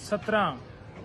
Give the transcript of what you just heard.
17